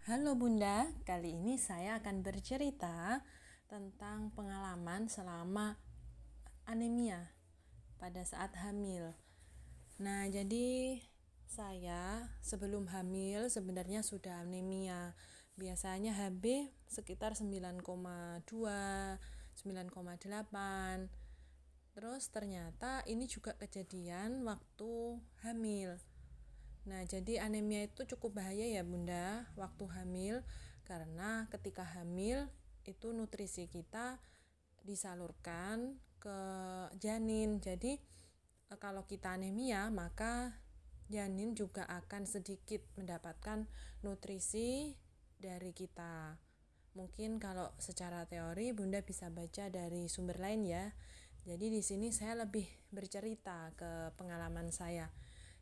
Halo Bunda, kali ini saya akan bercerita tentang pengalaman selama anemia pada saat hamil. Nah, jadi saya sebelum hamil sebenarnya sudah anemia. Biasanya HB sekitar 9,2, 9,8. Terus ternyata ini juga kejadian waktu hamil. Nah, jadi anemia itu cukup bahaya ya Bunda waktu hamil, karena ketika hamil itu nutrisi kita disalurkan ke janin. Jadi kalau kita anemia maka janin juga akan sedikit mendapatkan nutrisi dari kita. Mungkin kalau secara teori Bunda bisa baca dari sumber lain ya. Jadi di sini saya lebih bercerita ke pengalaman saya.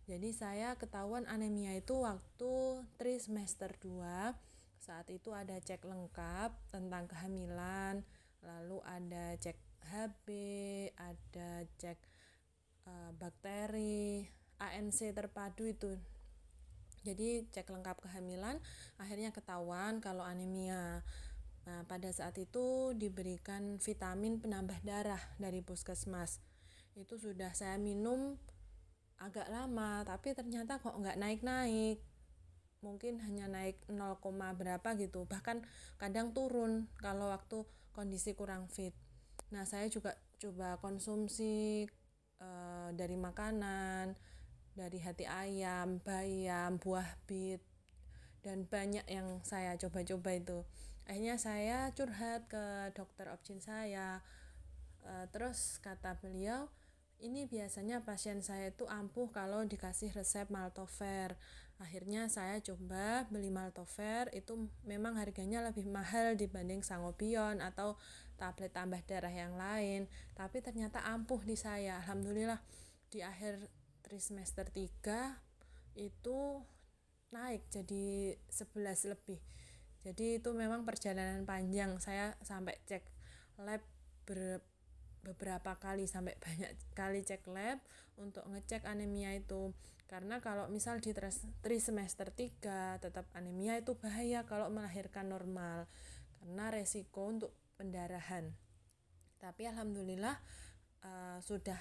Jadi saya ketahuan anemia itu waktu trimester 2. Saat itu ada cek lengkap tentang kehamilan, lalu ada cek HB, ada cek bakteri, ANC terpadu itu. Jadi cek lengkap kehamilan, akhirnya ketahuan kalau anemia. Nah, pada saat itu diberikan vitamin penambah darah dari puskesmas. Itu sudah saya minum agak lama, tapi ternyata kok nggak naik-naik. Mungkin hanya naik 0, berapa gitu. Bahkan kadang turun kalau waktu kondisi kurang fit. Nah, saya juga coba konsumsi dari makanan, dari hati ayam, bayam, buah bit, dan banyak yang saya coba-coba itu. Akhirnya saya curhat ke dokter opsin saya. Terus kata beliau, ini biasanya pasien saya itu ampuh kalau dikasih resep Maltover. Akhirnya saya coba beli Maltover, itu memang harganya lebih mahal dibanding Sangobion atau tablet tambah darah yang lain, tapi ternyata ampuh di saya. Alhamdulillah di akhir trimester 3 itu naik jadi 11 lebih. Jadi itu memang perjalanan panjang. Saya sampai cek lab beberapa kali, sampai banyak kali cek lab untuk ngecek anemia itu. Karena kalau misal di trimester 3 tetap anemia itu bahaya kalau melahirkan normal, karena resiko untuk pendarahan. Tapi alhamdulillah sudah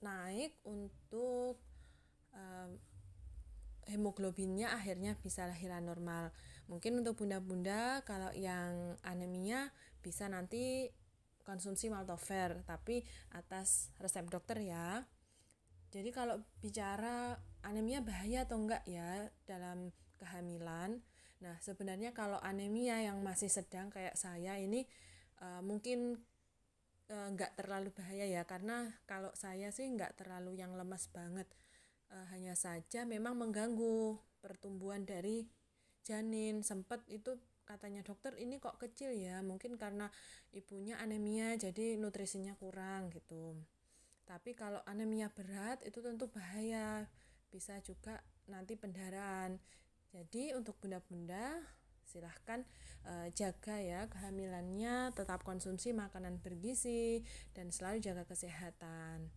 naik untuk hemoglobinnya, akhirnya bisa lahiran normal. Mungkin untuk bunda-bunda kalau yang anemia bisa nanti konsumsi Maltover, tapi atas resep dokter ya. Jadi kalau bicara anemia bahaya atau enggak ya dalam kehamilan. Nah, sebenarnya kalau anemia yang masih sedang kayak saya ini mungkin enggak terlalu bahaya ya, karena kalau saya sih enggak terlalu yang lemas banget. Hanya saja memang mengganggu pertumbuhan dari janin. Sempat itu katanya dokter ini kok kecil ya, mungkin karena ibunya anemia jadi nutrisinya kurang gitu. Tapi kalau anemia berat itu tentu bahaya, bisa juga nanti pendarahan. Jadi untuk bunda-bunda silahkan jaga ya kehamilannya, tetap konsumsi makanan bergizi dan selalu jaga kesehatan.